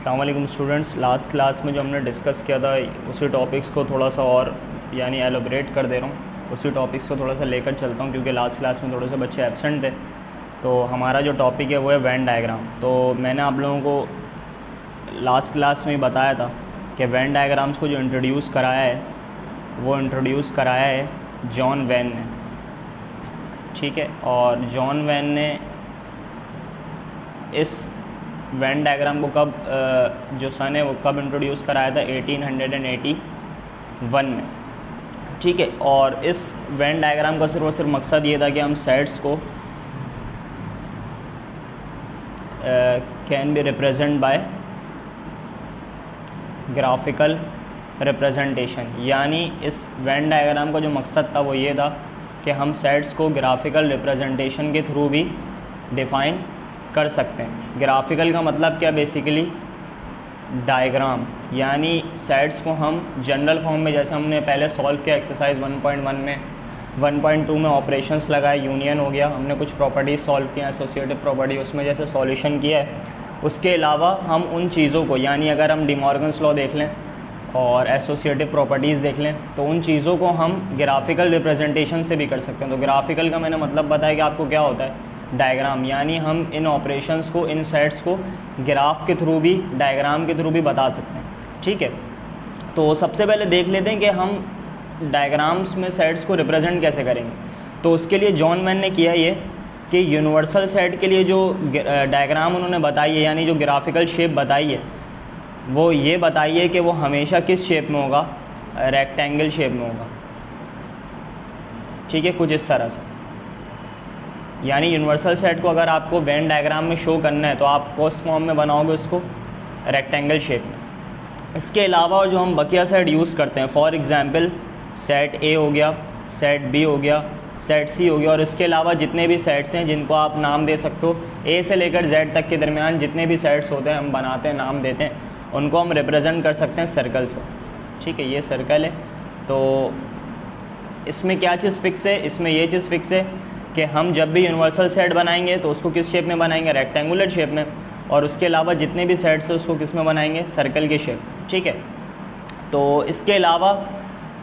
अस्सलाम वालेकुम students. Last class में जो हमने डिस्कस किया था उसी टॉपिक्स को थोड़ा सा और यानी एलोबरेट कर दे रहा हूँ। उसी टॉपिक्स को थोड़ा सा लेकर चलता हूँ क्योंकि लास्ट क्लास में थोड़े से बच्चे एब्सेंट थे। तो हमारा जो टॉपिक है वो है वेन डायग्राम। तो मैंने आप लोगों को लास्ट क्लास में ही बताया था कि वेन डायग्राम्स को जो इंट्रोड्यूस कराया है वो इंट्रोड्यूस कराया है जॉन वेन ने, ठीक है। और जॉन वेन ने इस वेन डायग्राम को कब जो सन है वो कब इंट्रोड्यूस कराया था 1881 में, ठीक है। और इस वेन डायग्राम का सिर्फ और सिर्फ मकसद ये था कि हम सेट्स को can be represent by graphical representation. यानी इस वेन डायग्राम का जो मकसद था वो ये था कि हम सेट्स को ग्राफिकल रिप्रेजेंटेशन के थ्रू भी डिफ़ाइन कर सकते हैं। ग्राफिकल का मतलब क्या, बेसिकली डायग्राम, यानी सेट्स को हम जनरल फॉर्म में, जैसे हमने पहले सॉल्व किया एक्सरसाइज 1.1 में, 1.2 में ऑपरेशंस लगाए, यूनियन हो गया, हमने कुछ प्रॉपर्टीज सॉल्व किया, एसोसिएटिव प्रॉपर्टी, उसमें जैसे सॉल्यूशन किया है। उसके अलावा हम उन चीज़ों को, यानी अगर हम डिमॉर्गन्स लॉ देख लें और एसोसिएटिव प्रॉपर्टीज़ देख लें तो उन चीज़ों को हम ग्राफिकल रिप्रेजेंटेशन से भी कर सकते हैं। तो ग्राफिकल का मैंने मतलब बताया कि आपको क्या होता है, डायग्राम, यानी हम इन ऑपरेशंस को, इन सेट्स को ग्राफ के थ्रू भी, डायग्राम के थ्रू भी बता सकते हैं, ठीक है। तो सबसे पहले देख लेते हैं कि हम डायग्राम्स में सेट्स को रिप्रेजेंट कैसे करेंगे। तो उसके लिए जॉन वेन ने किया ये कि यूनिवर्सल सेट के लिए जो डायग्राम उन्होंने बताई है, यानी जो ग्राफिकल शेप बताई है, वो ये बताइए कि वो हमेशा किस शेप में होगा, रेक्टेंगल शेप में होगा, ठीक है, कुछ इस तरह से। यानी यूनिवर्सल सेट को अगर आपको वेन डायग्राम में शो करना है तो आप किस फॉर्म में बनाओगे उसको, रेक्टेंगल शेप में। इसके अलावा जो हम बकिया सेट यूज़ करते हैं, फॉर एग्जांपल सेट ए हो गया, सेट बी हो गया, सेट सी हो गया, और इसके अलावा जितने भी सेट्स हैं जिनको आप नाम दे सकते हो, ए से लेकर जेड तक के दरमियान जितने भी सेट्स होते हैं हम बनाते हैं, नाम देते हैं, उनको हम रिप्रेजेंट कर सकते हैं सर्कल से, ठीक है। ये सर्कल है। तो इसमें क्या चीज़ फिक्स है, इसमें ये चीज़ फिक्स है कि हम जब भी यूनिवर्सल सेट बनाएंगे तो उसको किस शेप में बनाएंगे, रेक्टेंगुलर शेप में, और उसके अलावा जितने भी सेट्स हैं उसको किस में बनाएंगे, सर्कल के शेप, ठीक है। तो इसके अलावा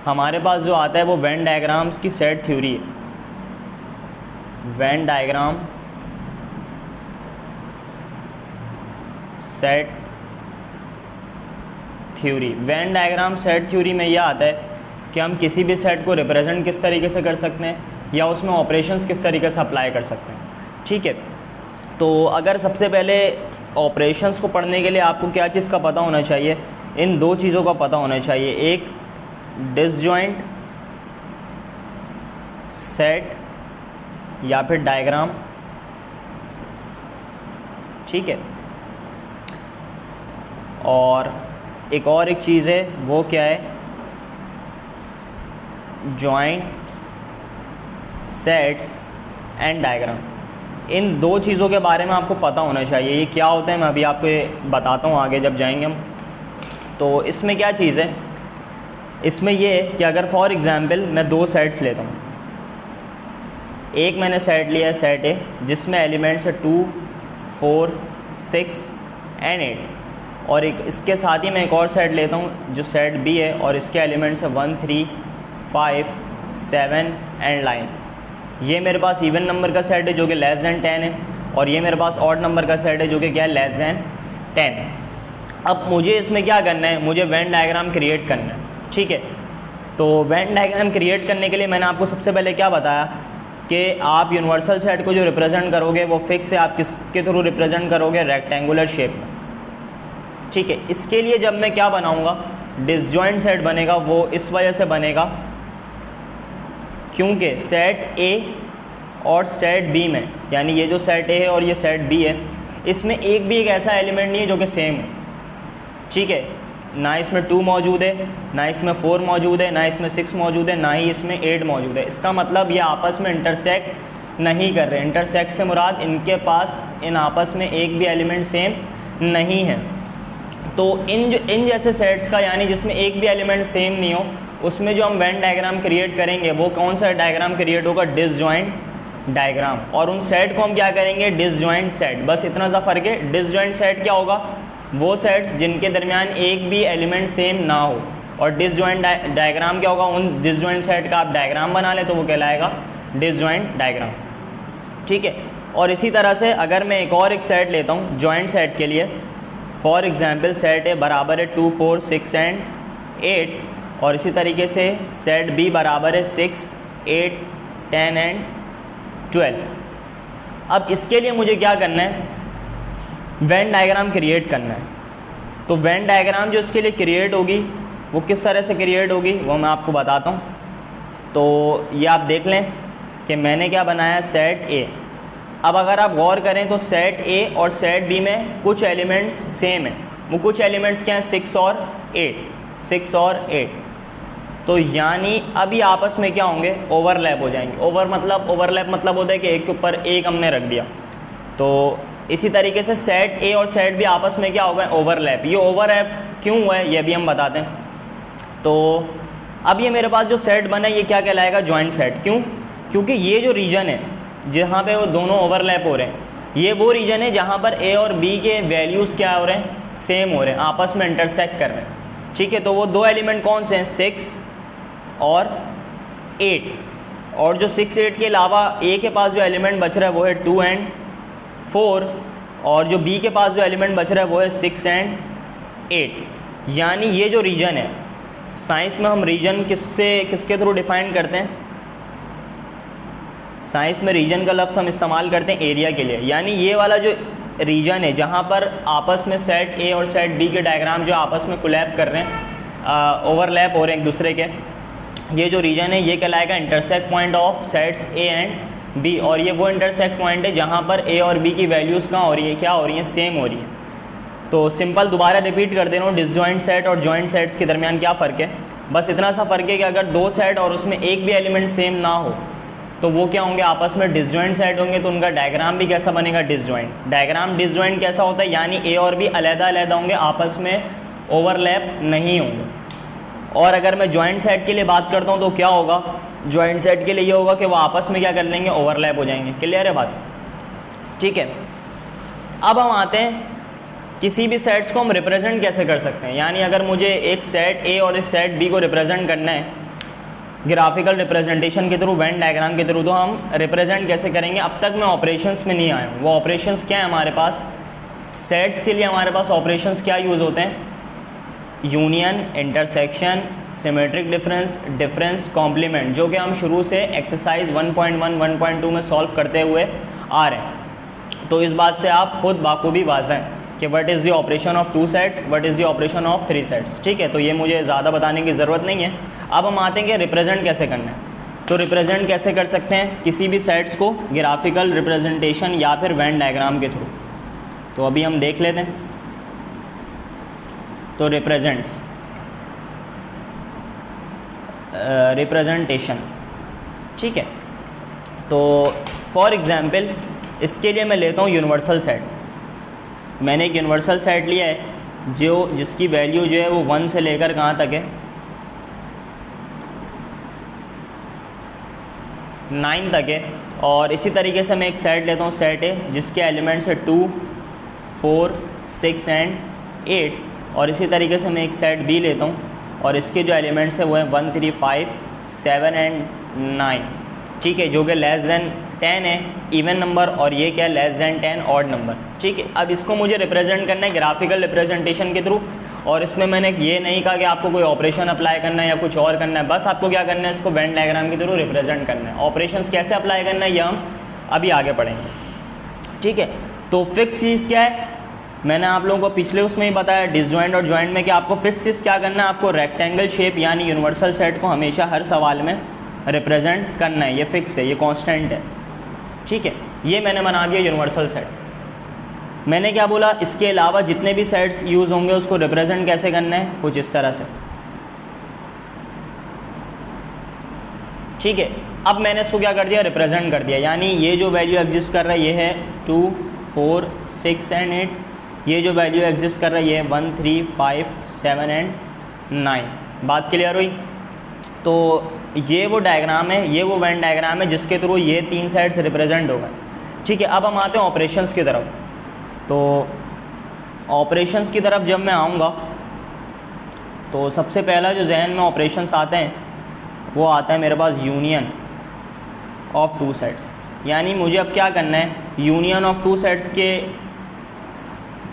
हमारे पास जो आता है वो वेन डायग्राम्स की सेट थ्योरी है। Venn diagram set theory, Venn diagram set theory में यह आता है कि हम किसी भी सेट को रिप्रेजेंट किस तरीके से कर सकते हैं या उसमें ऑपरेशंस किस तरीके से अप्लाई कर सकते हैं, ठीक है। तो अगर सबसे पहले ऑपरेशंस को पढ़ने के लिए आपको क्या चीज़ का पता होना चाहिए, इन दो चीज़ों का पता होना चाहिए, एक डिसजॉइंट सेट या फिर डायग्राम, ठीक है। और एक चीज़ है, वो क्या है, जॉइंट सेट्स एंड डायग्राम। इन दो चीज़ों के बारे में आपको पता होना चाहिए। ये क्या होते हैं मैं अभी आपको बताता हूँ आगे जब जाएंगे हम। तो इसमें क्या चीज़ है, इसमें ये है कि अगर फॉर एग्जांपल मैं दो सेट्स लेता हूँ, एक मैंने सेट लिया है सेट ए जिसमें एलिमेंट्स है 2, 4, 6 एंड 8, और एक इसके साथ ही मैं एक और सेट लेता हूँ जो सेट बी है और इसके एलिमेंट्स है 1, 3, 5, 7 एंड लाइन। ये मेरे पास इवन नंबर का सेट है जो कि लेस दैन 10 है, और ये मेरे पास ऑड नंबर का सेट है जो कि क्या है, लेस दैन 10। अब मुझे इसमें क्या करना है, मुझे वेन डायग्राम क्रिएट करना है, ठीक है। तो वेन डायग्राम क्रिएट करने के लिए मैंने आपको सबसे पहले क्या बताया कि आप यूनिवर्सल सेट को जो रिप्रेजेंट करोगे वो फिक्स है, आप किसके थ्रू रिप्रेजेंट करोगे, रेक्टेंगुलर शेप में, ठीक है। इसके लिए जब मैं क्या बनाऊँगा, डिसजॉइंट सेट बनेगा। वो इस वजह से बनेगा क्योंकि सेट ए और सेट बी में, यानी ये जो सेट ए है और ये सेट बी है, इसमें एक भी एक ऐसा एलिमेंट नहीं है जो कि सेम है, ठीक है। ना इसमें 2 मौजूद है, ना इसमें 4 मौजूद है, ना इसमें 6 मौजूद है, ना ही इसमें 8 मौजूद है। इसका मतलब ये आपस में इंटरसेक्ट नहीं कर रहे। इंटरसेक्ट से मुराद इनके पास इन आपस में एक भी एलिमेंट सेम नहीं है। तो इन जैसे सेट्स का, यानी जिसमें एक भी एलिमेंट सेम नहीं हो, उसमें जो हम वेन डायग्राम क्रिएट करेंगे वो कौन सा डायग्राम क्रिएट होगा, डिसजॉइंट डायग्राम। और उन सेट को हम क्या करेंगे, डिसजॉइंट सेट। बस इतना सा फ़र्क है। डिसजॉइंट सेट क्या होगा, वो सेट्स जिनके दरमियान एक भी एलिमेंट सेम ना हो, और डिसजॉइंट डायग्राम क्या होगा, उन डिसजॉइंट सेट का आप डायग्राम बना लें तो वो कहलाएगा डिसजॉइंट डायग्राम। ठीक है, और इसी तरह से अगर मैं एक सेट लेता हूँ जॉइंट सेट के लिए, फॉर एग्जांपल सेट ए बराबर है 2, 4, 6 एंड 8, और इसी तरीके से सेट बी बराबर है 6, 8, 10 एंड 12। अब इसके लिए मुझे क्या करना है, वेन डायग्राम क्रिएट करना है। तो वेन डायग्राम जो इसके लिए क्रिएट होगी वो किस तरह से क्रिएट होगी वो मैं आपको बताता हूँ। तो ये आप देख लें कि मैंने क्या बनाया, सेट ए। अब अगर आप गौर करें तो सेट ए और सेट बी में कुछ एलिमेंट्स सेम हैं। वो कुछ एलिमेंट्स क्या हैं, 6 और 8, 6 और 8। तो यानी अभी आपस में क्या होंगे, ओवरलैप हो जाएंगे। ओवरलैप मतलब होता है कि एक के ऊपर एक हमने रख दिया। तो इसी तरीके से सेट ए और सेट बी आपस में क्या होगा, ओवरलैप। ये ओवरलैप क्यों हुआ है ये भी हम बताते हैं। तो अब ये मेरे पास जो सेट बना है ये क्या कहलाएगा, जॉइंट सेट। क्यों? क्योंकि ये जो रीजन है जहाँ पे वो दोनों ओवरलैप हो रहे हैं, ये वो रीजन है जहाँ पर ए और बी के वैल्यूज़ क्या हो रहे हैं, सेम हो रहे हैं, आपस में इंटरसेक्ट कर रहे हैं। ठीक है, तो वो दो एलिमेंट कौन से हैं, 6 और 8। और जो 6, 8 के अलावा ए के पास जो एलिमेंट बच रहा है वो है 2 एंड 4, और जो बी के पास जो एलिमेंट बच रहा है वो है 6 एंड 8। यानी ये जो रीजन है, साइंस में हम रीजन किसके थ्रू डिफाइन करते हैं, साइंस में रीजन का लफ्ज़ हम इस्तेमाल करते हैं एरिया के लिए। यानी ये वाला जो रीजन है जहाँ पर आपस में सेट ए और सेट बी के डायग्राम जो आपस में कोलैप कर रहे हैं, ओवरलैप हो रहे हैं एक दूसरे के, ये जो रीजन है ये कहलाएगा intersect point of sets A and B. और ये वो इंटरसेक्ट पॉइंट है जहाँ पर ए और बी की वैल्यूज़ कहाँ हो रही है, क्या हो रही हैं, सेम हो रही है। तो सिंपल दोबारा रिपीट कर दे रहा हूँ, डिसजॉइंट सेट और जॉइंट सेट्स के दरमियान क्या फ़र्क है, बस इतना सा फ़र्क है कि अगर दो सेट और उसमें एक भी एलिमेंट सेम ना हो तो वो क्या होंगे, आपस में डिसजॉइंट सेट होंगे। तो उनका डायग्राम भी कैसा बनेगा, डिसजॉइंट। डायग्राम डिसजॉइंट कैसा होता है, यानी ए और बी अलग-अलग होंगे, आपस में ओवरलैप नहीं होंगे। और अगर मैं जॉइंट सेट के लिए बात करता हूँ तो क्या होगा, जॉइंट सेट के लिए ये होगा कि वो आपस में क्या कर लेंगे, ओवरलैप हो जाएंगे। क्लियर है बात? ठीक है, अब हम आते हैं किसी भी सेट्स को हम रिप्रेजेंट कैसे कर सकते हैं। यानी अगर मुझे एक सेट ए और एक सेट बी को रिप्रेजेंट करना है ग्राफिकल रिप्रेजेंटेशन के थ्रू, वेन डायग्राम के थ्रू, तो हम रिप्रेजेंट कैसे करेंगे। अब तक मैं ऑपरेशंस में नहीं आया हूँ। वो ऑपरेशंस क्या है हमारे पास, सेट्स के लिए हमारे पास ऑपरेशंस क्या यूज़ होते हैं, union, intersection, symmetric difference, difference, complement, जो कि हम शुरू से एक्सरसाइज 1.1, 1.2 में सॉल्व करते हुए आ रहे हैं। तो इस बात से आप खुद बाखूबी वाज़ेह हैं कि what is the operation of 2 sets, what is the operation of 3 sets. ठीक है, तो ये मुझे ज़्यादा बताने की ज़रूरत नहीं है। अब हम आते हैं कि रिप्रेजेंट कैसे करना है। तो रिप्रेजेंट कैसे कर सकते हैं किसी भी सेट्स को, ग्राफिकल रिप्रेजेंटेशन या फिर वेन डायग्राम के थ्रू। तो अभी हम देख लेते हैं। तो रिप्रेजेंटेशन, ठीक है। तो फॉर एग्ज़ाम्पल इसके लिए मैं लेता हूँ यूनिवर्सल सेट। मैंने एक यूनिवर्सल सेट लिया है जिसकी वैल्यू जो है वो 1 से लेकर कहाँ तक है, 9 तक है। और इसी तरीके से मैं एक सेट लेता हूँ, सेट है जिसके एलिमेंट्स है 2, 4, 6 एंड 8। और इसी तरीके से मैं एक सेट बी लेता हूँ और इसके जो एलिमेंट्स है वो है 1, 3, 5, 7 एंड 9। ठीक है, जो कि लेस दैन 10 है इवन नंबर, और ये क्या है, लेस दैन 10 ऑड नंबर। ठीक है, अब इसको मुझे रिप्रेजेंट करना है ग्राफिकल रिप्रेजेंटेशन के थ्रू। और इसमें मैंने ये नहीं कहा कि आपको कोई ऑपरेशन अप्लाई करना है या कुछ और करना है, बस आपको क्या करना है, इसको वेन डायग्राम के थ्रू रिप्रेजेंट करना है। ऑपरेशंस कैसे अप्लाई करना है ये हम अभी आगे पढ़ेंगे। ठीक है, तो फिक्स चीज़ क्या है, मैंने आप लोगों को पिछले उसमें ही बताया डिसजॉइंट और जॉइंट में कि आपको फिक्स चीज़ क्या करना है, आपको रेक्टेंगल शेप यानी यूनिवर्सल सेट को हमेशा हर सवाल में रिप्रेजेंट करना है। ये फिक्स है, ये कांस्टेंट है। ठीक है, ये मैंने बना दिया यूनिवर्सल सेट। मैंने क्या बोला, इसके अलावा जितने भी सेट्स यूज़ होंगे उसको रिप्रेजेंट कैसे करना है, कुछ इस तरह से। ठीक है, अब मैंने इसको क्या कर दिया, रिप्रेजेंट कर दिया। यानी ये जो वैल्यू एग्जिस्ट कर रहा है ये है 2, 4, 6 एंड 8। ये जो वैल्यू एग्जिस्ट कर रहा है ये है 1, 3, 5, 7 एंड 9। बात क्लियर हुई? तो ये वो डायग्राम है, ये वो वेन डायग्राम है जिसके थ्रू ये 3 सेट्स रिप्रेजेंट हो गए। ठीक है, अब हम आते हैं ऑपरेशंस की तरफ। तो ऑपरेशंस की तरफ जब मैं आऊँगा तो सबसे पहला जो जहन में ऑपरेशंस आते हैं वो आता है मेरे पास यूनियन ऑफ टू सेट्स। यानी मुझे अब क्या करना है, यूनियन ऑफ टू सेट्स के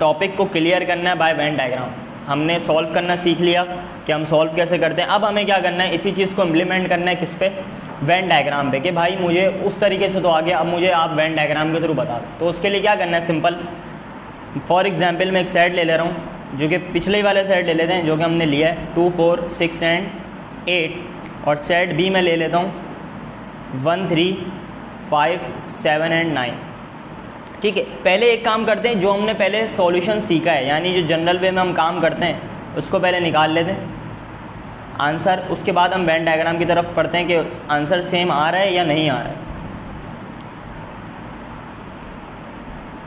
टॉपिक को क्लियर करना है बाय वेन डायग्राम। हमने सॉल्व करना सीख लिया कि हम सॉल्व कैसे करते हैं। अब हमें क्या करना है, इसी चीज़ को इम्प्लीमेंट करना है किस पे, वेन डायग्राम पे, कि भाई मुझे उस तरीके से तो आ गया, अब मुझे आप वेन डायग्राम के थ्रू बता दो। तो उसके लिए क्या करना है, सिंपल। फॉर एग्जांपल मैं एक सेट ले रहा हूँ जो कि पिछले ही वाले सेट ले लेते हैं जो कि हमने लिया है 2, 4, 6 एंड 8, और सेट बी में ले लेता हूँ 1, 3, 5, 7 एंड 9। ठीक है, पहले एक काम करते हैं, जो हमने पहले सॉल्यूशन सीखा है यानी जो जनरल वे में हम काम करते हैं उसको पहले निकाल लेते हैं आंसर। उसके बाद हम वेन डायग्राम की तरफ पढ़ते हैं कि आंसर सेम आ रहा है या नहीं आ रहा है।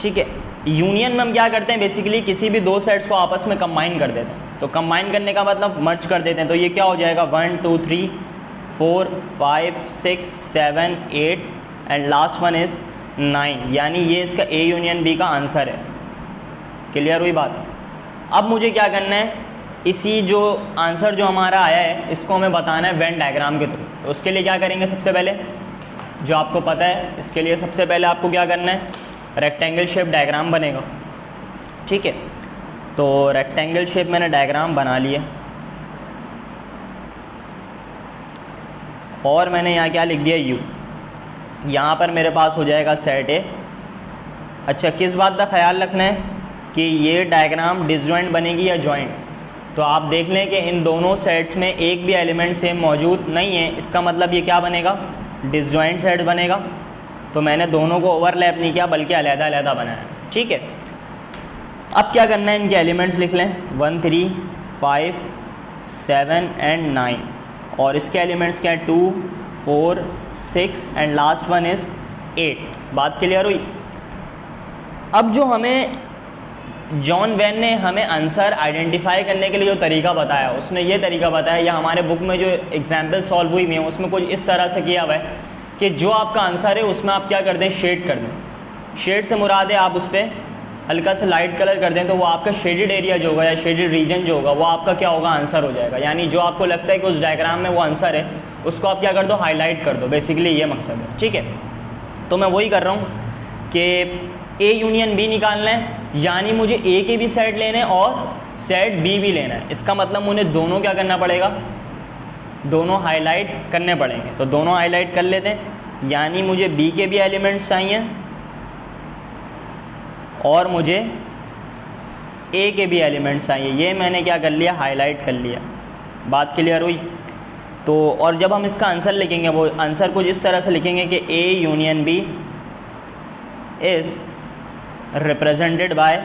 ठीक है, यूनियन में हम क्या करते हैं, बेसिकली किसी भी दो सेट्स को आपस में कंबाइन कर देते हैं। तो कंबाइन करने का मतलब मर्ज कर देते हैं। तो ये क्या हो जाएगा, 1, 2, 3, 4, 5, 6, 7, 8 एंड लास्ट वन इज़ 9। यानी ये इसका ए यूनियन बी का आंसर है। क्लियर हुई बात। अब मुझे क्या करना है, इसी जो आंसर जो हमारा आया है इसको हमें बताना है वेन डायग्राम के थ्रू। तो उसके लिए क्या करेंगे, सबसे पहले जो आपको पता है, इसके लिए सबसे पहले आपको क्या करना है, रेक्टेंगल शेप डायग्राम बनेगा। ठीक है, तो रेक्टेंगल शेप मैंने डायग्राम बना लिया और मैंने यहाँ क्या लिख दिया, यू। यहाँ पर मेरे पास हो जाएगा सेट ए। अच्छा, किस बात का ख्याल रखना है कि ये डायग्राम डिसजॉइंट बनेगी या जॉइंट। तो आप देख लें कि इन दोनों सेट्स में एक भी एलिमेंट सेम मौजूद नहीं है, इसका मतलब ये क्या बनेगा, डिसजॉइंट सेट बनेगा। तो मैंने दोनों को ओवरलैप नहीं किया बल्कि अलहदा अलहदा बनाया। ठीक है, अब क्या करना है, इनके एलिमेंट्स लिख लें 1, 3, 5, 7 एंड 9, और इसके एलिमेंट्स क्या है 2, 4, 6 एंड लास्ट वन इज़ 8। बात क्लियर हुई। अब जो हमें जॉन वेन ने हमें आंसर आइडेंटिफाई करने के लिए जो तरीका बताया, उसने ये तरीका बताया, या हमारे बुक में जो एग्जाम्पल सॉल्व हुई हुई है उसमें कुछ इस तरह से किया हुआ है कि जो आपका आंसर है उसमें आप क्या कर दें, शेड कर दें। शेड से मुराद है आप उस पर हल्का से लाइट कलर कर दें, तो वो आपका शेडेड एरिया जो होगा या शेडेड रीजन जो होगा वो आपका क्या होगा, आंसर हो जाएगा। यानी जो आपको लगता है कि उस डायग्राम में वो आंसर है उसको आप क्या कर दो, हाईलाइट कर दो। बेसिकली ये मकसद है। ठीक है, तो मैं वही कर रहा हूँ कि ए यूनियन बी निकालना है, यानी मुझे ए के भी सेट लेने हैं और सेट बी भी लेना है। इसका मतलब मुझे दोनों क्या करना पड़ेगा, दोनों हाईलाइट करने पड़ेंगे। तो दोनों हाईलाइट कर लेते हैं, यानी मुझे बी के भी एलिमेंट्स चाहिए और मुझे ए के भी एलिमेंट्स चाहिए। ये मैंने क्या कर लिया, हाईलाइट कर लिया। बात क्लियर हुई। तो और जब हम इसका आंसर लिखेंगे वो आंसर कुछ इस तरह से लिखेंगे कि A union B is represented by,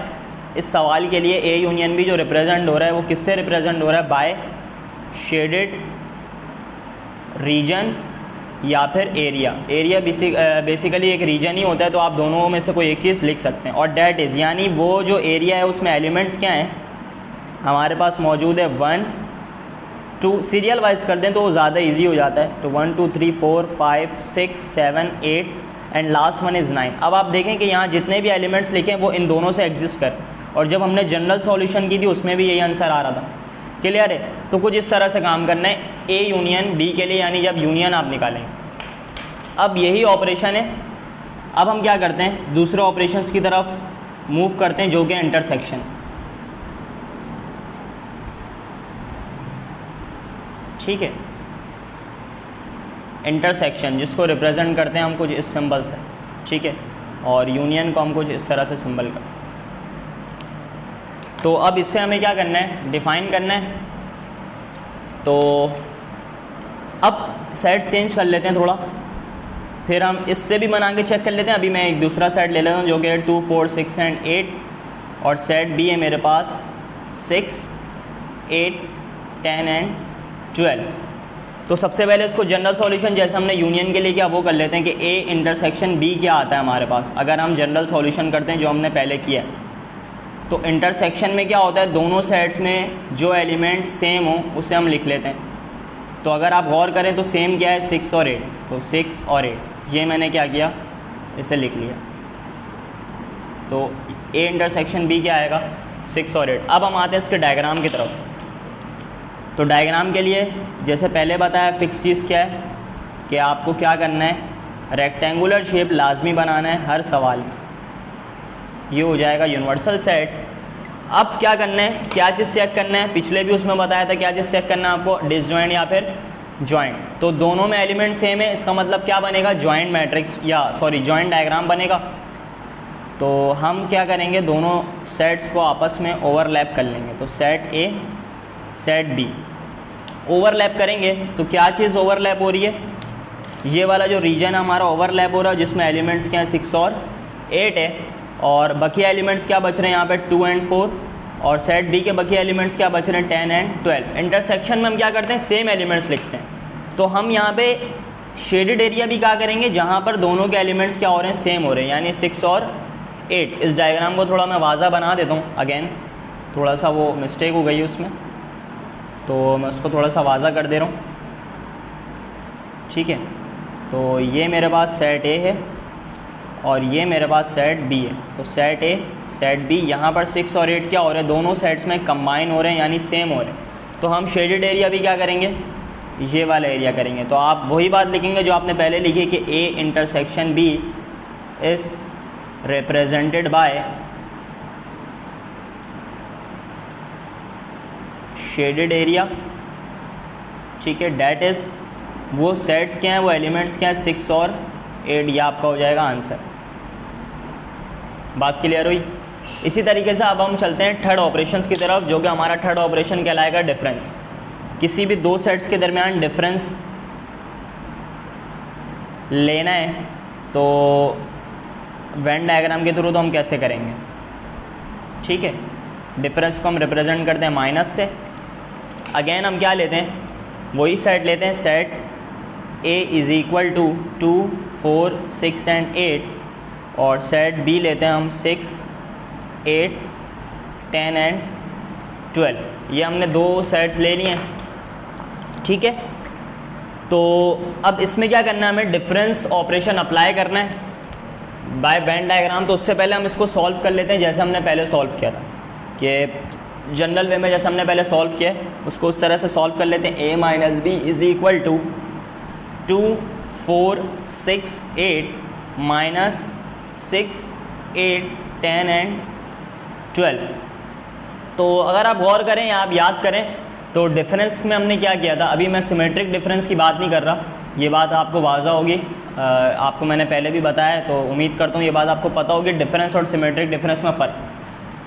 इस सवाल के लिए ए यूनियन बी जो रिप्रेजेंट हो रहा है वो किससे रिप्रेजेंट हो रहा है, बाय शेडेड रीजन या फिर एरिया। एरिया बेसिकली एक रीजन ही होता है, तो आप दोनों में से कोई एक चीज़ लिख सकते हैं। और डैट इज़, यानी वो जो एरिया है उसमें एलिमेंट्स क्या हैं हमारे पास मौजूद है 1, 2, सीरियल वाइज कर दें तो वो ज़्यादा इजी हो जाता है। तो 1, 2, 3, 4, 5, 6, 7, 8 एंड लास्ट वन इज़ 9। अब आप देखें कि यहाँ जितने भी एलिमेंट्स लिखे हैं वो इन दोनों से एग्जिस्ट कर, और जब हमने जनरल सॉल्यूशन की थी उसमें भी यही आंसर आ रहा था। क्लियर है। तो कुछ इस तरह से काम करना है ए यूनियन बी के लिए, यानी जब यूनियन आप निकालेंगे। अब यही ऑपरेशन है। अब हम क्या करते हैं, दूसरे ऑपरेशंस की तरफ मूव करते हैं जो कि इंटरसेक्शन। ठीक है, इंटरसेक्शन जिसको रिप्रेजेंट करते हैं हम कुछ इस सिंबल से। ठीक है, और यूनियन को हम कुछ इस तरह से सिंबल करते हैं। तो अब इससे हमें क्या करना है, डिफाइन करना है। तो अब सेट चेंज कर लेते हैं थोड़ा, फिर हम इससे भी बना के चेक कर लेते हैं। अभी मैं एक दूसरा सेट ले लेता हूँ जो कि 2, 4, 6 एंड 8, और सेट बी है मेरे पास 6, 8, 10 एंड 12। तो सबसे पहले इसको जनरल सॉल्यूशन जैसे हमने यूनियन के लिए किया वो कर लेते हैं कि ए इंटरसेक्शन बी क्या आता है हमारे पास। अगर हम जनरल सॉल्यूशन करते हैं जो हमने पहले किया, तो इंटरसेक्शन में क्या होता है, दोनों सेट्स में जो एलिमेंट सेम हो उसे हम लिख लेते हैं। तो अगर आप गौर करें तो सेम क्या है, 6 और 8। तो 6 और 8 ये मैंने क्या किया, इसे लिख लिया। तो ए इंटरसेक्शन बी क्या आएगा, 6 और 8। अब हम आते हैं इसके डायग्राम की तरफ। तो डायग्राम के लिए जैसे पहले बताया फिक्स चीज़ क्या है कि आपको क्या करना है, रेक्टेंगुलर शेप लाजमी बनाना है हर सवाल में। ये हो जाएगा यूनिवर्सल सेट। अब क्या करना है, क्या चीज़ चेक करना है, पिछले भी उसमें बताया था क्या चीज़ चेक करना है आपको, डिसजॉइंट या फिर जॉइंट। तो दोनों में एलिमेंट सेम है, इसका मतलब क्या बनेगा, जॉइंट मैट्रिक्स या सॉरी जॉइंट डायग्राम बनेगा। तो हम क्या करेंगे, दोनों सेट्स को आपस में ओवरलैप कर लेंगे। तो set A set B overlap करेंगे। तो क्या चीज़ ओवरलैप हो रही है, ये वाला जो रीजन हमारा ओवरलैप हो रहा है जिसमें एलिमेंट्स क्या हैं 6 और 8 है, और बकिया एलिमेंट्स क्या बच रहे हैं यहाँ पे 2 एंड 4, और सेट बी के बकिया एलिमेंट्स क्या बच रहे हैं 10 एंड 12। इंटरसेक्शन में हम क्या करते हैं, सेम एलिमेंट्स लिखते हैं। तो हम यहाँ पे शेडेड एरिया भी क्या करेंगे, जहाँ पर दोनों के एलिमेंट्स क्या हो रहे हैं, सेम हो रहे हैं, यानी 6 और 8। इस डायग्राम को थोड़ा मैं वाज़ा बना देता हूँ, अगेन थोड़ा सा वो मिस्टेक हो गई उसमें, तो मैं उसको थोड़ा सा वाज़ा कर दे रहा हूँ, ठीक है। तो ये मेरे पास सेट ए है और ये मेरे पास सेट बी है। तो सेट ए सेट बी, यहाँ पर 6 और 8 क्या हो रहे हैं, दोनों सेट्स में कंबाइन हो रहे हैं यानी सेम हो रहे हैं। तो हम शेडेड एरिया भी क्या करेंगे, ये वाला एरिया करेंगे। तो आप वही बात लिखेंगे जो आपने पहले लिखी कि A intersection B is represented by shaded area, ठीक है। डैट इज़, वो सेट्स क्या हैं, वो एलिमेंट्स क्या हैं 6 और 8, ये आपका हो जाएगा आंसर। बात क्लियर हुई। इसी तरीके से अब हम चलते हैं थर्ड ऑपरेशंस की तरफ, जो कि हमारा थर्ड ऑपरेशन कहलाएगा डिफरेंस। किसी भी दो सेट्स के दरमियान डिफरेंस लेना है तो वेन डायग्राम के थ्रू तो हम कैसे करेंगे, ठीक है। डिफरेंस को हम रिप्रेजेंट करते हैं माइनस से। अगेन हम क्या लेते हैं, वही सेट लेते हैं, set A is equal to 2, 4, 6 and 8, और सेट B लेते हैं हम 6, 8, 10 एंड 12। ये हमने दो सेट्स ले लिए हैं, ठीक है। तो अब इसमें क्या करना है, हमें डिफरेंस ऑपरेशन अप्लाई करना है बाय वेन डायग्राम। तो उससे पहले हम इसको सॉल्व कर लेते हैं जैसे हमने पहले सॉल्व किया था, कि जनरल वे में जैसे हमने पहले सॉल्व किया उसको उस तरह से सॉल्व कर लेते हैं। a minus B is equal to 2, 4, 6, 8 minus 6, 8, 10 and 12। तो अगर आप गौर करें या आप याद करें तो डिफरेंस में हमने क्या किया था, अभी मैं सिमेट्रिक डिफरेंस की बात नहीं कर रहा, ये बात आपको वाज़ा होगी, आपको मैंने पहले भी बताया, तो उम्मीद करता हूँ ये बात आपको पता होगी डिफरेंस और सिमेट्रिक डिफरेंस में फ़र्क।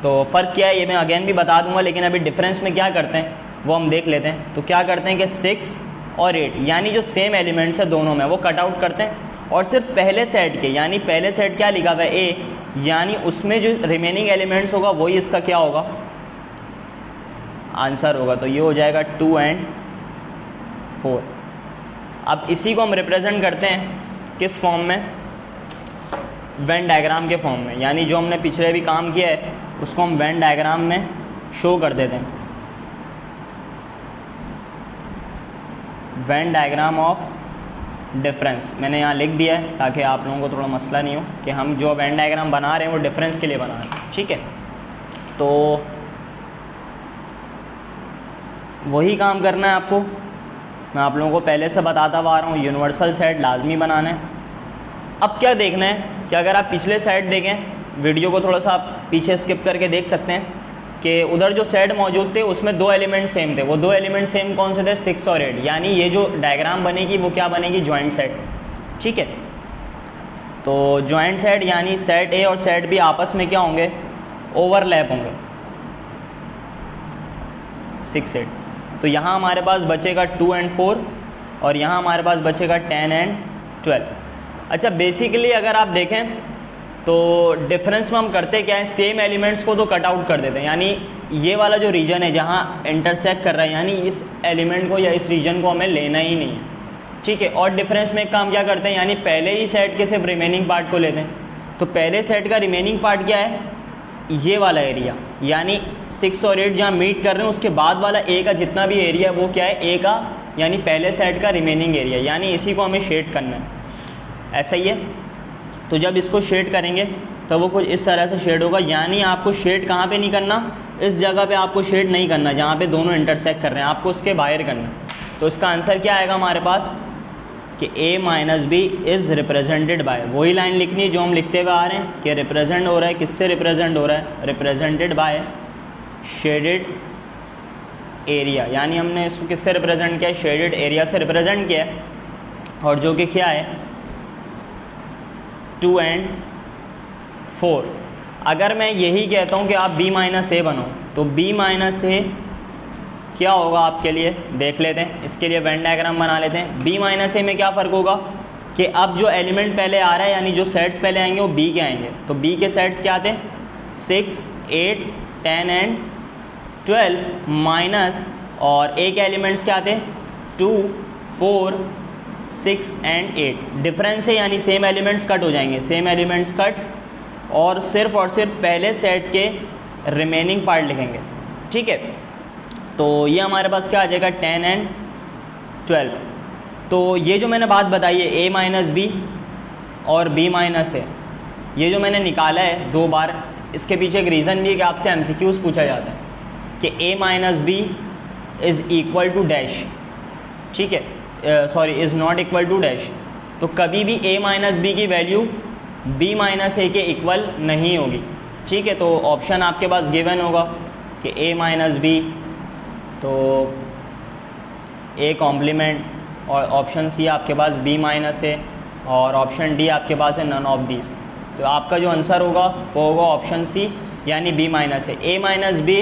तो फ़र्क क्या है ये मैं अगेन भी बता दूंगा, लेकिन अभी डिफरेंस में क्या करते हैं वो हम देख लेते हैं। तो क्या करते हैं कि 6 और 8 यानी जो सेम एलिमेंट्स है दोनों में, वो कट आउट करते हैं, और सिर्फ पहले सेट के, यानी पहले सेट क्या लिखा हुआ है ए, यानी उसमें जो रिमेनिंग एलिमेंट्स होगा वही इसका क्या होगा, आंसर होगा। तो ये हो जाएगा 2 एंड 4। अब इसी को हम रिप्रेजेंट करते हैं किस फॉर्म में, वेन डायग्राम के फॉर्म में, यानी जो हमने पिछले भी काम किया है उसको हम वेन डायग्राम में शो कर देते हैं। वेन डायग्राम ऑफ डिफरेंस मैंने यहाँ लिख दिया है ताकि आप लोगों को थोड़ा मसला नहीं हो कि हम जो वेन डायग्राम बना रहे हैं वो डिफरेंस के लिए बना रहे हैं, ठीक है। तो वही काम करना है आपको, मैं आप लोगों को पहले से बताता हुआ आ रहा हूँ, यूनिवर्सल सेट लाजमी बनाना है। अब क्या देखना है कि अगर आप पिछले सेट देखें, वीडियो को थोड़ा सा आप पीछे स्किप करके देख सकते हैं कि उधर जो सेट मौजूद थे उसमें दो एलिमेंट सेम थे। वो दो एलिमेंट सेम कौन से थे, 6 और 8, यानी ये जो डायग्राम बनेगी वो क्या बनेगी, जॉइंट सेट, ठीक है। तो जॉइंट सेट यानी सेट ए और सेट बी आपस में क्या होंगे, ओवरलैप होंगे 6, 8। तो यहाँ हमारे पास बचेगा 2 एंड 4 और यहाँ हमारे पास बचेगा 10 एंड 12। अच्छा, बेसिकली अगर आप देखें तो डिफरेंस में हम करते क्या है, सेम एलिमेंट्स को तो कट आउट कर देते हैं, यानी ये वाला जो रीजन है जहाँ इंटरसेक्ट कर रहा है, यानी इस एलिमेंट को या इस रीजन को हमें लेना ही नहीं है, ठीक है। और डिफरेंस में एक काम क्या करते हैं, यानी पहले ही सेट के सिर्फ रिमेनिंग पार्ट को लेते हैं। तो पहले सेट का रिमेनिंग पार्ट क्या है, ये वाला एरिया, यानी 6 और 8 जहाँ मीट कर रहे हैं उसके बाद वाला ए का जितना भी एरिया वो क्या है, ए का यानी पहले सेट का रिमेनिंग एरिया, यानी इसी को हमें शेड करना है, ऐसा ही है। तो जब इसको शेड करेंगे तो वो कुछ इस तरह से शेड होगा, यानी आपको शेड कहाँ पे नहीं करना, इस जगह पे आपको शेड नहीं करना जहाँ पे दोनों इंटरसेक्ट कर रहे हैं, आपको उसके बाहर करना। तो इसका आंसर क्या आएगा हमारे पास कि a minus B is represented by, वही लाइन लिखनी है जो हम लिखते हुए आ रहे हैं कि रिप्रेजेंट हो रहा है, किससे रिप्रेजेंट हो रहा है, रिप्रेजेंटेड बाय शेडेड एरिया, यानी हमने इसको किससे रिप्रेजेंट किया है, शेडेड एरिया से रिप्रेजेंट किया है, और जो कि क्या है 2 and 4। अगर मैं यही कहता हूँ कि आप b माइनस ए बनाओ तो b माइनस ए क्या होगा आपके लिए, देख लेते हैं। इसके लिए वेन डायग्राम बना लेते हैं। b माइनस ए में क्या फ़र्क होगा कि अब जो एलिमेंट पहले आ रहा है यानी जो सेट्स पहले आएंगे वो b के आएंगे, तो b के सेट्स क्या आते हैं 6, 8, 10 एंड 12 माइनस, और a के एलिमेंट्स क्या आते हैं 2, 4, 6 एंड 8। डिफरेंस है यानी सेम एलिमेंट्स कट हो जाएंगे, सेम एलिमेंट्स कट, और सिर्फ पहले सेट के रिमेनिंग पार्ट लिखेंगे, ठीक है। तो ये हमारे पास क्या आ जाएगा 10 एंड 12। तो ये जो मैंने बात बताई है a माइनस बी और b माइनस ए, ये जो मैंने निकाला है 2 बार, इसके पीछे एक रीज़न भी है कि आपसे MCQs पूछा जाता है कि a minus B is equal to dash, ठीक है, sorry is not equal to dash. तो कभी भी a माइनस बी की वैल्यू b माइनस ए के इक्वल नहीं होगी, ठीक है। तो ऑप्शन आपके पास गिवन होगा कि a माइनस बी, तो a कॉम्प्लीमेंट, और ऑप्शन सी आपके पास b माइनस ए, और ऑप्शन डी आपके पास है नन ऑफ दीज। तो आपका जो आंसर होगा वो होगा ऑप्शन सी यानी b minus A. a minus B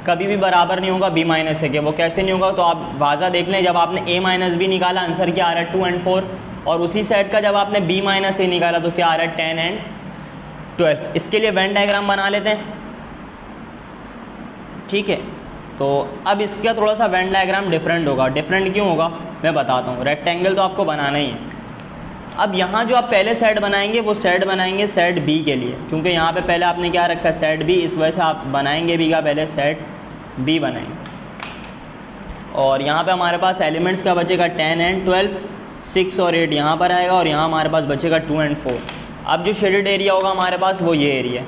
कभी भी बराबर नहीं होगा b माइनस ए के। वो कैसे नहीं होगा, तो आप वाज़ा देख लें, जब आपने a माइनस बी निकाला आंसर क्या आ रहा है 2 and 4, और उसी सेट का जब आपने b माइनस ए निकाला तो क्या आ रहा है 10 and 12। इसके लिए वेन डायग्राम बना लेते हैं, ठीक है। तो अब इसका थोड़ा सा वेन डायग्राम डिफरेंट होगा। डिफरेंट क्यों होगा मैं बताता हूँ। रेक्टेंगल तो आपको बनाना ही है। अब यहाँ जो आप पहले सेट बनाएंगे वो सेट बनाएंगे सेट बी के लिए, क्योंकि यहाँ पे पहले आपने क्या रखा है सेट बी, इस वजह से आप बनाएंगे बी का पहले सेट बी बनाएंगे। और यहाँ पे हमारे पास एलिमेंट्स का बचेगा 10 एंड 12, 6 और 8 यहाँ पर आएगा, और यहाँ हमारे पास बचेगा 2 and 4। अब जो शेडेड एरिया होगा हमारे पास वो ये एरिया है,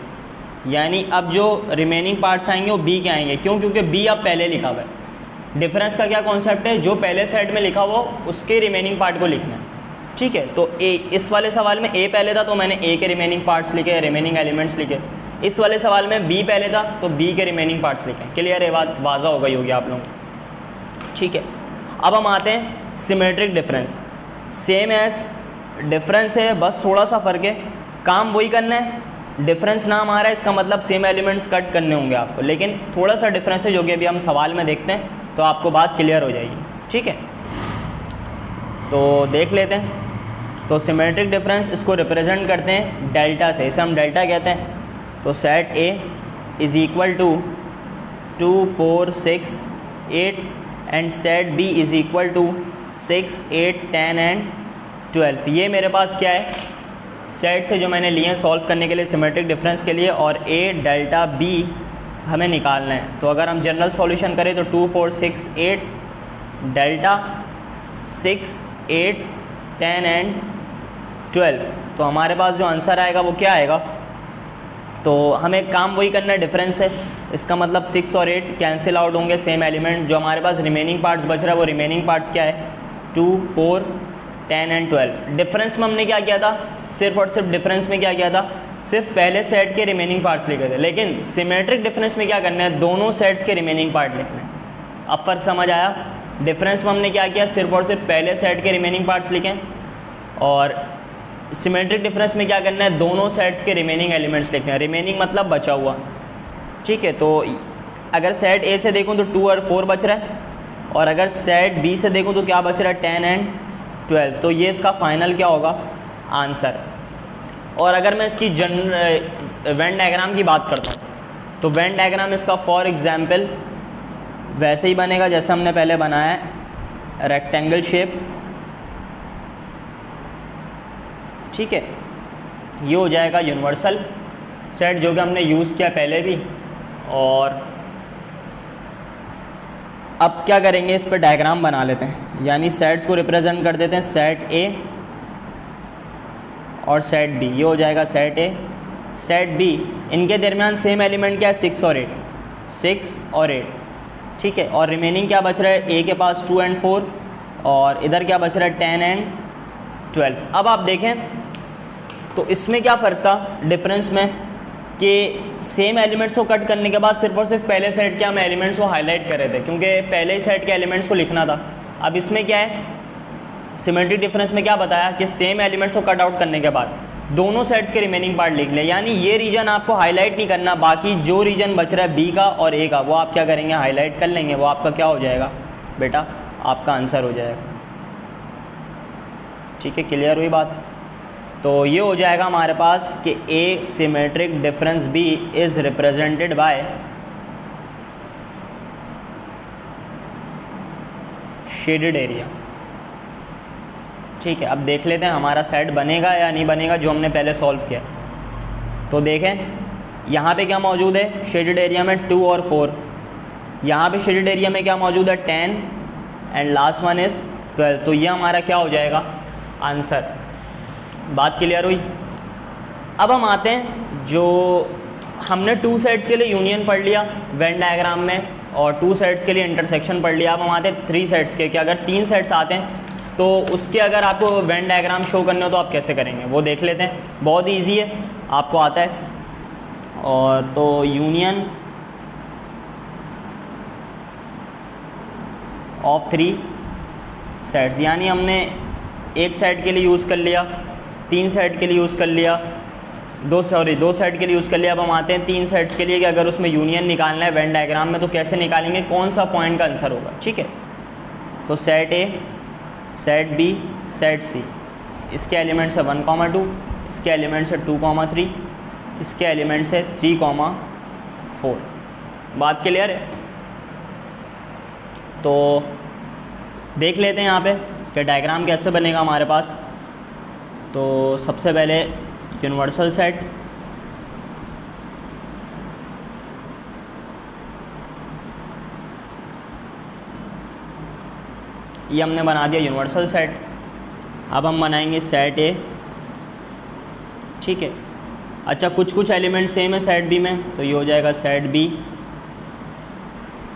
यानी अब जो रिमेनिंग पार्ट्स आएंगे वो बी के आएंगे। क्यों? क्योंकि बी अब पहले लिखा हुआ है। डिफरेंस का क्या कॉन्सेप्ट है, जो पहले सेट में लिखा हुआ उसके रिमेनिंग पार्ट को लिखना है, ठीक है। तो ए, इस वाले सवाल में ए पहले था तो मैंने ए के रिमेनिंग पार्ट्स लिखे, रिमेनिंग एलिमेंट्स लिखे। इस वाले सवाल में बी पहले था तो बी के रिमेनिंग पार्ट्स लिखे। क्लियर है बात, वाज़ा हो गई होगी आप लोगों को, ठीक है। अब हम आते हैं symmetric difference. Same age difference है, बस थोड़ा सा फ़र्क है, काम वही करना है। डिफरेंस नाम आ रहा है इसका मतलब सेम एलिमेंट्स कट करने होंगे आपको, लेकिन थोड़ा सा डिफरेंस है जो कि अभी हम सवाल में देखते हैं तो आपको बात क्लियर हो जाएगी, ठीक है। तो देख लेते हैं। तो सिमेट्रिक डिफरेंस इसको रिप्रेजेंट करते हैं डेल्टा से, इसे हम डेल्टा कहते हैं। तो set A is equal to 2, 4, 6, 8 and set B is equal to 6, 8, 10 and 12। ये मेरे पास क्या है सेट से जो मैंने लिए हैं सॉल्व करने के लिए सिमेट्रिक डिफरेंस के लिए, और ए डेल्टा बी हमें निकालना है। तो अगर हम जनरल सॉल्यूशन करें तो 2, 4, 6, 8 डेल्टा 6, 8, 10 एंड 12, तो हमारे पास जो आंसर आएगा वो क्या आएगा। तो हमें काम वही करना है, डिफरेंस है, इसका मतलब 6 और 8 कैंसिल आउट होंगे, सेम एलिमेंट। जो हमारे पास रिमेनिंग पार्ट्स बच रहा है वो रिमेनिंग पार्ट्स क्या है 2, 4, 10 एंड 12। डिफरेंस में हमने क्या किया था, सिर्फ और सिर्फ डिफरेंस में क्या किया था, सिर्फ पहले सेट के रिमेनिंग पार्ट्स लिखे थे। लेकिन सिमेट्रिक डिफरेंस में क्या करना है, दोनों सेट्स के रिमेनिंग पार्ट लिखना है। अब फ़र्क समझ आया। डिफरेंस में हमने क्या किया, सिर्फ और सिर्फ पहले सेट के रिमेनिंग पार्ट्स लिखें, और सिमेट्रिक डिफरेंस में क्या करना है, दोनों सेट्स के रिमेनिंग एलिमेंट्स लिखना है। रिमेनिंग मतलब बचा हुआ, ठीक है। तो अगर सेट ए से देखूँ तो 2 और 4 बच रहा है, और अगर सेट बी से देखूँ तो क्या बच रहा है 10 एंड 12। तो ये इसका फाइनल क्या होगा आंसर। और अगर मैं इसकी वेन डायग्राम की बात करता हूँ तो वेन डायग्राम इसका फॉर एग्जांपल वैसे ही बनेगा जैसे हमने पहले बनाया है, रेक्टेंगल शेप, ठीक है। ये हो जाएगा यूनिवर्सल सेट जो कि हमने यूज़ किया पहले भी। और अब क्या करेंगे, इस पर डायग्राम बना लेते हैं, यानी सेट्स को रिप्रेजेंट कर देते हैं, सेट ए और सेट बी। ये हो जाएगा सेट ए, सेट बी। इनके दरमियान सेम एलिमेंट क्या है 6 और 8, 6 और 8, ठीक है। और रिमेनिंग क्या बच रहा है, ए के पास 2 और 4, और इधर क्या बच रहा है 10 और 12। अब आप देखें तो इसमें क्या फ़र्क था डिफरेंस में, कि सेम एलिमेंट्स को कट करने के बाद सिर्फ और सिर्फ पहले सेट के हम एलिमेंट्स को हाईलाइट कर रहे थे, क्योंकि पहले ही सेट के एलिमेंट्स को लिखना था। अब इसमें क्या है, सिमेट्रिक डिफरेंस में क्या बताया कि सेम एलिमेंट्स को कट आउट करने के बाद दोनों सेट्स के रिमेनिंग पार्ट लिख लें, यानी ये रीजन आपको हाईलाइट नहीं करना, बाकी जो रीजन बच रहा है बी का और ए का वो आप क्या करेंगे, हाईलाइट कर लेंगे। वो आपका क्या हो जाएगा बेटा, आपका आंसर हो जाएगा। ठीक है, क्लियर हुई बात। तो ये हो जाएगा हमारे पास कि A symmetric difference B is represented by shaded area. ठीक है, अब देख लेते हैं हमारा सेट बनेगा या नहीं बनेगा जो हमने पहले सॉल्व किया। तो देखें यहाँ पे क्या मौजूद है, शेडेड एरिया में 2 और 4, यहाँ पे शेडेड एरिया में क्या मौजूद है 10 एंड लास्ट वन इज़ 12। तो ये हमारा क्या हो जाएगा आंसर। बात क्लियर हुई। अब हम आते हैं, जो हमने 2 सेट्स के लिए यूनियन पढ़ लिया वेन डायग्राम में और 2 सेट्स के लिए इंटरसेक्शन पढ़ लिया। अब हम आते हैं 3 सेट्स के, कि अगर 3 सेट्स आते हैं तो उसके अगर आपको वेन डायग्राम शो करने हो तो आप कैसे करेंगे वो देख लेते हैं। बहुत इजी है, आपको आता है। और तो यूनियन ऑफ 3 सेट्स, यानी हमने एक सेट के लिए यूज़ कर लिया, 3 सेट के लिए यूज़ कर लिया, 2 सेट के लिए यूज़ कर लिया। अब हम आते हैं 3 सेट्स के लिए कि अगर उसमें यूनियन निकालना है वेन डायग्राम में तो कैसे निकालेंगे, कौन सा पॉइंट का आंसर होगा। ठीक है, तो set A, set B, set C, इसके एलिमेंट्स है 1, 2, इसके एलिमेंट्स है 2, 3, इसके एलिमेंट्स है 3, 4। बात क्लियर है। तो देख लेते हैं यहाँ पे कि डायग्राम कैसे बनेगा हमारे पास। तो सबसे पहले यूनिवर्सल सेट, ये हमने बना दिया यूनिवर्सल सेट। अब हम बनाएंगे सेट ए। ठीक है, अच्छा कुछ एलिमेंट सेम है सेट बी में, तो ये हो जाएगा सेट बी।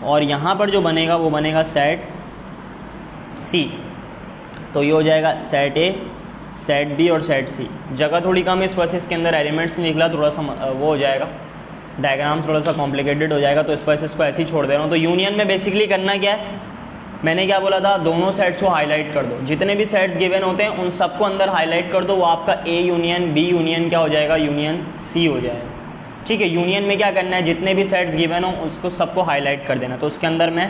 और यहाँ पर जो बनेगा वो बनेगा सेट सी, तो ये हो जाएगा सेट ए, सेट बी और सेट सी। जगह थोड़ी कम है इस वजह से इसके अंदर एलिमेंट्स नहीं निकला, थोड़ा सा वो हो जाएगा, डायग्राम थोड़ा सा कॉम्प्लिकेटेड हो जाएगा, तो इस वजह से इसको ऐसे ही छोड़ दे रहा हूँ। तो यूनियन में बेसिकली करना क्या है, मैंने क्या बोला था, दोनों सेट्स को हाईलाइट कर दो। जितने भी सेट्स गिवन होते हैं उन सबको अंदर हाईलाइट कर दो, वो आपका ए यूनियन बी यूनियन क्या हो जाएगा, यूनियन सी हो जाएगा। ठीक है, यूनियन में क्या करना है, जितने भी सेट्स गिवन हो उसको सबको हाईलाइट कर देना। तो उसके अंदर मैं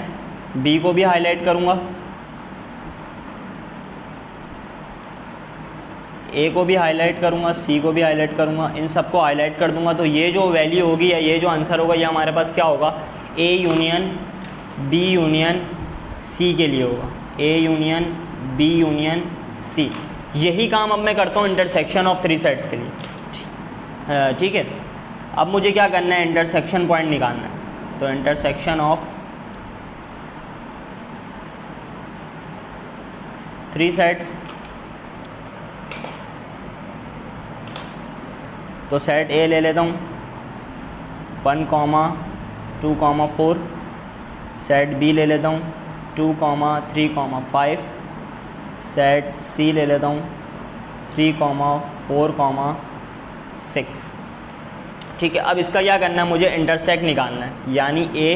बी को भी हाईलाइट करूँगा, ए को भी हाईलाइट करूँगा, सी को भी हाईलाइट करूँगा, इन सबको हाईलाइट कर दूँगा। तो ये जो वैल्यू होगी या ये जो आंसर होगा ये हमारे पास क्या होगा, A union B union C के लिए होगा, A union B union C. यही काम अब मैं करता हूँ इंटरसेक्शन ऑफ 3 सेट्स के लिए। ठीक है, अब मुझे क्या करना है, इंटरसेक्शन पॉइंट निकालना है। तो इंटरसेक्शन ऑफ 3 सेट्स, तो सेट ए ले लेता हूँ 1, 2, 4, सेट बी ले लेता हूँ 2, 3, 5, सेट सी ले लेता हूँ 3, 4, 6। ठीक है, अब इसका क्या करना है, मुझे इंटरसेक्ट निकालना है, यानी A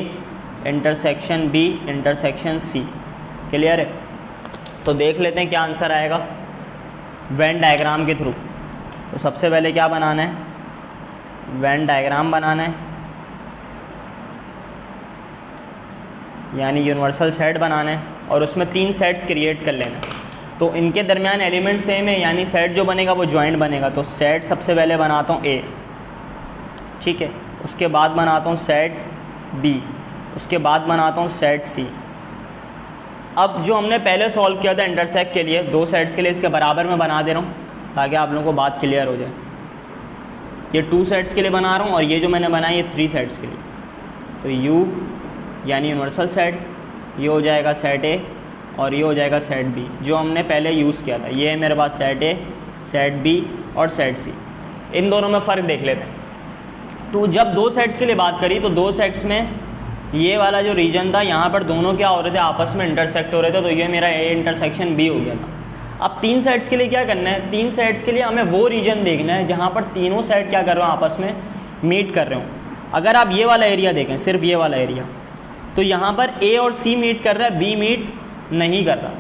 intersection B intersection C. Clear है। तो देख लेते हैं क्या आंसर आएगा वेन डायग्राम के थ्रू। तो सबसे पहले क्या बनाना है, वेन डायग्राम बनाना है, यानी यूनिवर्सल सेट बनाना है और उसमें 3 सेट्स क्रिएट कर लेना है। तो इनके दरमियान एलिमेंट सेम है, यानी सेट जो बनेगा वो जॉइंट बनेगा। तो सेट सबसे पहले बनाता हूँ ए, ठीक है, उसके बाद बनाता हूँ सेट बी, उसके बाद बनाता हूँ सेट सी। अब जो हमने पहले सॉल्व किया था इंटरसेक्ट के लिए 2 सेट्स के लिए, इसके बराबर में बना दे रहा हूँ ताकि आप लोगों को बात क्लियर हो जाए। ये 2 सेट्स के लिए बना रहा हूँ और ये जो मैंने बनाया ये 3 सेट्स के लिए। तो यू यानी यूनिवर्सल सेट, ये हो जाएगा सेट ए और ये हो जाएगा सेट बी जो हमने पहले यूज़ किया था। ये है मेरे पास सेट ए, सेट बी और सेट सी। इन दोनों में फ़र्क देख लेते हैं। तो जब 2 सेट्स के लिए बात करी तो 2 सेट्स में ये वाला जो रीजन था यहाँ पर दोनों क्या हो रहे थे, आपस में इंटरसेक्ट हो रहे थे, तो ये मेरा ए इंटरसेक्शन बी हो गया था। अब 3 सेट्स के लिए क्या करना है, 3 सेट्स के लिए हमें वो रीजन देखना है जहाँ पर तीनों सेट क्या कर रहे हो, आपस में मीट कर रहे हो। अगर आप ये वाला एरिया देखें, सिर्फ ये वाला एरिया, तो यहाँ पर ए और सी मीट कर रहा है, बी मीट नहीं कर रहा।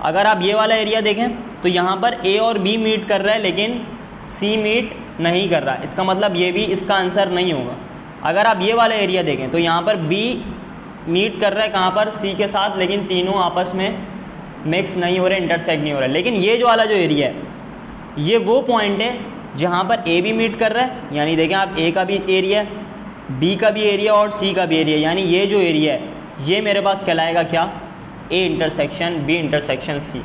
अगर आप ये वाला एरिया देखें तो यहाँ पर ए और बी मीट कर रहा है लेकिन सी मीट नहीं कर रहा, इसका मतलब ये भी इसका आंसर नहीं होगा। अगर आप ये वाला एरिया देखें तो यहाँ पर बी मीट कर रहा है कहाँ पर, सी के साथ, लेकिन तीनों आपस में मिक्स नहीं हो रहे, इंटरसेक्ट नहीं हो रहा। लेकिन ये जो वाला जो एरिया है, ये वो पॉइंट है जहाँ पर ए भी मीट कर रहा है, यानी देखें आप ए का भी एरिया, बी का भी एरिया और सी का भी एरिया, यानी ये जो एरिया है ये मेरे पास कहलाएगा क्या, A intersection B intersection C.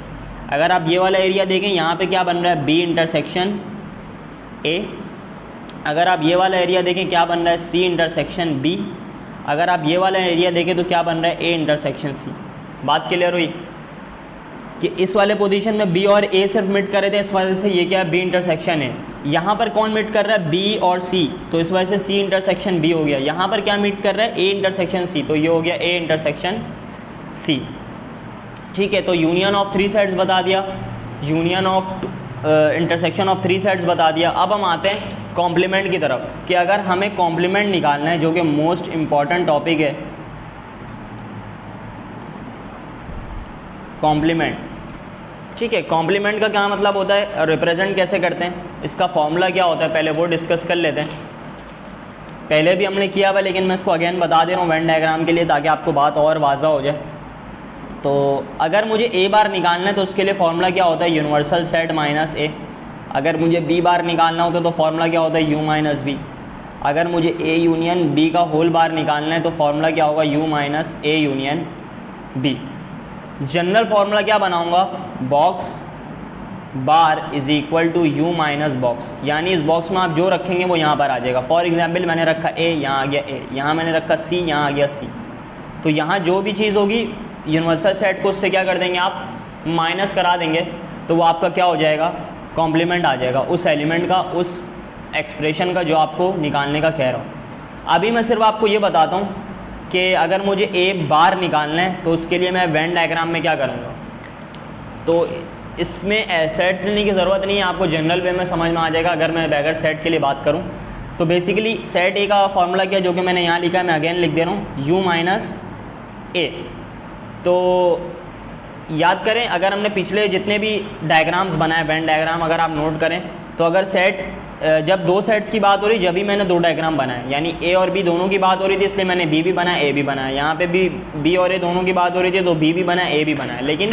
अगर आप ये वाला एरिया देखें, यहाँ पे क्या बन रहा है, बी इंटरसेक्शन ए। अगर आप ये वाला एरिया देखें क्या बन रहा है, सी इंटरसेक्शन बी। अगर आप ये वाला एरिया देखें तो क्या बन रहा है, ए इंटरसेक्शन सी। बात क्लियर हुई कि इस वाले पोजीशन में बी और ए सिर्फ मिट कर रहे थे, इस वजह से ये क्या है, बी इंटरसेक्शन है। यहाँ पर कौन मिट कर रहा है, बी और सी, तो इस वजह से सी इंटरसेक्शन बी हो गया। यहाँ पर क्या मिट कर रहा है, ए इंटरसेक्शन सी, तो ये हो गया ए इंटरसेक्शन सी। ठीक है, तो यूनियन ऑफ 3 सेट्स बता दिया, union of intersection of 3 sets बता दिया। अब हम आते हैं कॉम्प्लीमेंट की तरफ कि अगर हमें कॉम्प्लीमेंट निकालना है, जो कि मोस्ट इम्पॉर्टेंट टॉपिक है, कॉम्प्लीमेंट। ठीक है, कॉम्प्लीमेंट का क्या मतलब होता है, रिप्रेजेंट कैसे करते हैं, इसका फॉर्मूला क्या होता है, पहले वो डिस्कस कर लेते हैं। पहले भी हमने किया हुआ, लेकिन मैं इसको अगेन बता दे रहा हूँ वेन डायग्राम के लिए, ताकि आपको बात और वाज़ा हो जाए। तो अगर मुझे ए बार निकालना है तो उसके लिए फॉर्मूला क्या होता है, यूनिवर्सल सेट माइनस ए। अगर मुझे बी बार निकालना होता है तो फॉर्मूला क्या होता है, यू माइनस बी। अगर मुझे ए यूनियन बी का होल बार निकालना है तो फॉर्मूला क्या होगा, U minus A union B. General formula क्या बनाऊंगा, box bar is equal to U minus box, यानी इस बॉक्स में आप जो रखेंगे वो यहाँ पर आ जाएगा। फॉर एग्जाम्पल मैंने रखा ए, यहाँ आ गया ए, यहाँ मैंने रखा सी, यहाँ आ गया सी। तो यहाँ जो भी चीज़ होगी यूनिवर्सल सेट को उससे क्या कर देंगे आप, माइनस करा देंगे, तो वो आपका क्या हो जाएगा, कॉम्प्लीमेंट आ जाएगा उस एलिमेंट का, उस एक्सप्रेशन का जो आपको निकालने का कह रहा हूँ। अभी मैं सिर्फ आपको ये बताता हूँ कि अगर मुझे ए बार निकालना है तो उसके लिए मैं वेन डायग्राम में क्या करूँगा। तो इसमें सेट्स लेने की ज़रूरत नहीं है, आपको जनरल वे में समझ में आ जाएगा। अगर मैं बैगर सेट के लिए बात करूँ तो बेसिकली सेट ए का फॉर्मूला क्या, जो कि मैंने यहाँ लिखा है, मैं अगेन लिख दे रहा हूँ, यू माइनस ए। तो याद करें, अगर हमने पिछले जितने भी डायग्राम्स बनाए, वेन डायग्राम अगर आप नोट करें तो अगर सेट जब 2 सेट्स की बात हो रही, जब भी मैंने 2 डायग्राम बनाए, यानी ए और बी दोनों की बात हो रही थी, इसलिए मैंने बी भी बनाया ए भी बनाया। यहाँ पे भी बी और ए दोनों की बात हो रही थी तो बी भी बनाया ए भी बनाया। लेकिन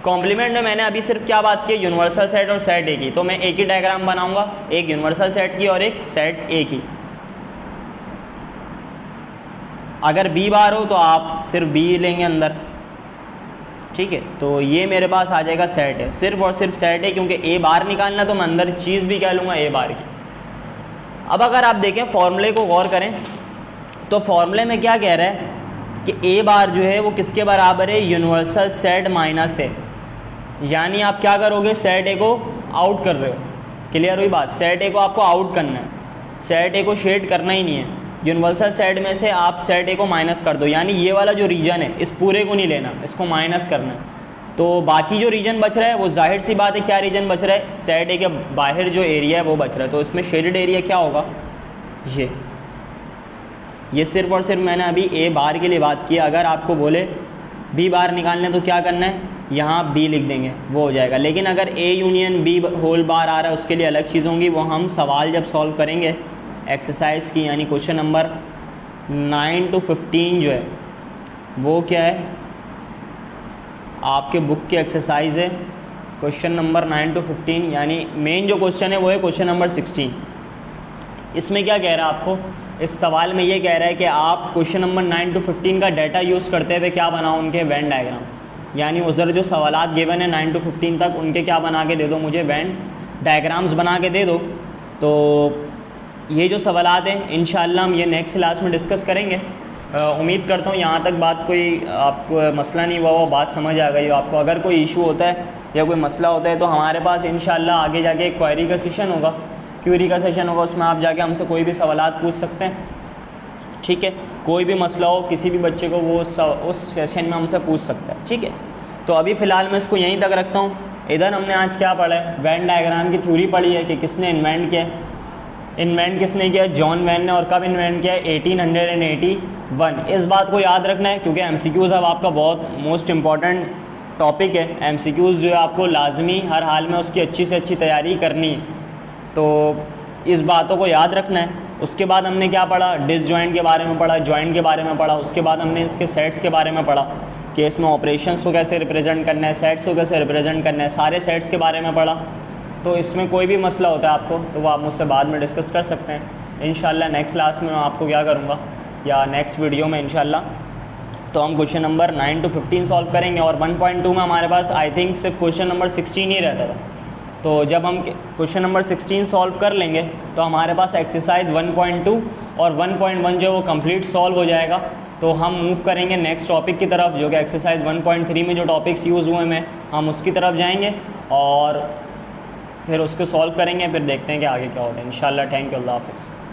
कॉम्प्लीमेंट में मैंने अभी सिर्फ क्या बात की, यूनिवर्सल सेट और सेट ए की। तो मैं एक ही डायग्राम बनाऊंगा, एक यूनिवर्सल सेट की और एक सेट ए की। अगर बी बार हो तो आप सिर्फ बी लेंगे अंदर, ठीक है। तो ये मेरे पास आ जाएगा सेट है, सिर्फ और सिर्फ सेट है, क्योंकि ए बार निकालना तो मैं अंदर चीज़ भी कह लूँगा ए बार की। अब अगर आप देखें फॉर्मूले को गौर करें तो फॉर्मूले में क्या कह रहा है कि ए बार जो है वो किसके बराबर है, यूनिवर्सल सेट माइनस ए। यानी आप क्या करोगे, सेट ए को आउट कर रहे हो। क्लियर हुई बात, सेट ए को आपको आउट करना है, सेट ए को शेड करना ही नहीं है। यूनिवर्सल सेट में से आप सेट ए को माइनस कर दो, यानी ये वाला जो रीजन है इस पूरे को नहीं लेना, इसको माइनस करना है। तो बाकी जो रीजन बच रहा है वो जाहिर सी बात है क्या रीजन बच रहा है, सेट ए के बाहर जो एरिया है वो बच रहा है। तो इसमें शेडेड एरिया क्या होगा, ये सिर्फ और सिर्फ मैंने अभी ए बार के लिए बात की। अगर आपको बोले बी बार निकालने तो क्या करना है, यहाँ बी लिख देंगे, वो हो जाएगा। लेकिन अगर A union B whole bar आ रहा है उसके लिए अलग चीज़ होंगी, वो हम सवाल जब सॉल्व करेंगे एक्सरसाइज की, यानी क्वेश्चन नंबर 9 to 15 जो है वो क्या है, आपके बुक की एक्सरसाइज है क्वेश्चन नंबर 9 to 15, यानी मेन जो क्वेश्चन है वो है क्वेश्चन नंबर 16। इसमें क्या कह रहा है आपको, इस सवाल में ये कह रहा है कि आप क्वेश्चन नंबर 9 to 15 का डाटा यूज़ करते हुए क्या बनाओ, उनके वेन डायग्राम। यानी उधर जो सवालात गिवन है 9 to 15 तक, उनके क्या बना के दे दो, मुझे वेन डायग्राम्स बना के दे दो। तो ये जो सवालात हैं इंशाअल्लाह हम ये नेक्स्ट क्लास में डिस्कस करेंगे। उम्मीद करता हूँ यहाँ तक बात कोई आपको मसला नहीं हुआ, वो बात समझ आ गई हो आपको। अगर कोई इशू होता है या कोई मसला होता है तो हमारे पास इंशाअल्लाह आगे जाके एक क्वेरी का सेशन होगा, उसमें आप जाके हमसे कोई भी सवालात पूछ सकते हैं, ठीक है। कोई भी मसला हो किसी भी बच्चे को वो उस सेशन में हमसे पूछ सकता है, ठीक है। तो अभी फ़िलहाल मैं इसको यहीं तक रखता हूँ। इधर हमने आज क्या पढ़ा है, वेन डायग्राम की थ्योरी पढ़ी है कि किसने इन्वेंट किया है। इन्वेंट किसने किया, जॉन वेन ने, और कब इन्वेंट किया, 1881। इस बात को याद रखना है क्योंकि एमसीक्यूज़ अब आपका बहुत मोस्ट इम्पॉर्टेंट टॉपिक है। एमसीक्यूज़ जो है आपको लाजमी हर हाल में उसकी अच्छी से अच्छी तैयारी करनी है, तो इस बातों को याद रखना है। उसके बाद हमने क्या पढ़ा, डिसजॉइंट के बारे में पढ़ा, जॉइंट के बारे में पढ़ा। उसके बाद हमने इसके सेट्स के बारे में पढ़ा कि इसमें ऑपरेशंस को कैसे रिप्रेजेंट करना है, सेट्स को कैसे रिप्रेजेंट करना है, सारे सेट्स के बारे में पढ़ा। तो इसमें कोई भी मसला होता है आपको तो वो आप मुझसे बाद में डिस्कस कर सकते हैं। इंशाल्लाह नेक्स्ट क्लास में मैं आपको क्या करूँगा, या नेक्स्ट वीडियो में इंशाल्लाह तो हम क्वेश्चन नंबर 9 to 15 सॉल्व करेंगे। और 1.2 में हमारे पास आई थिंक सिर्फ क्वेश्चन नंबर 16 ही रहता था। तो जब हम क्वेश्चन नंबर 16 सॉल्व कर लेंगे तो हमारे पास एक्सरसाइज 1.2 और 1.1 जो वो कंप्लीट सॉल्व हो जाएगा। तो हम मूव करेंगे नेक्स्ट टॉपिक की तरफ, जो कि एक्सरसाइज 1.3 में जो टॉपिक्स यूज़ हुए हैं हम उसकी तरफ जाएंगे और फिर उसको सॉल्व करेंगे, फिर देखते हैं कि आगे क्या होता है इंशाल्लाह। थैंक यू, अल्लाह हाफ़िज़।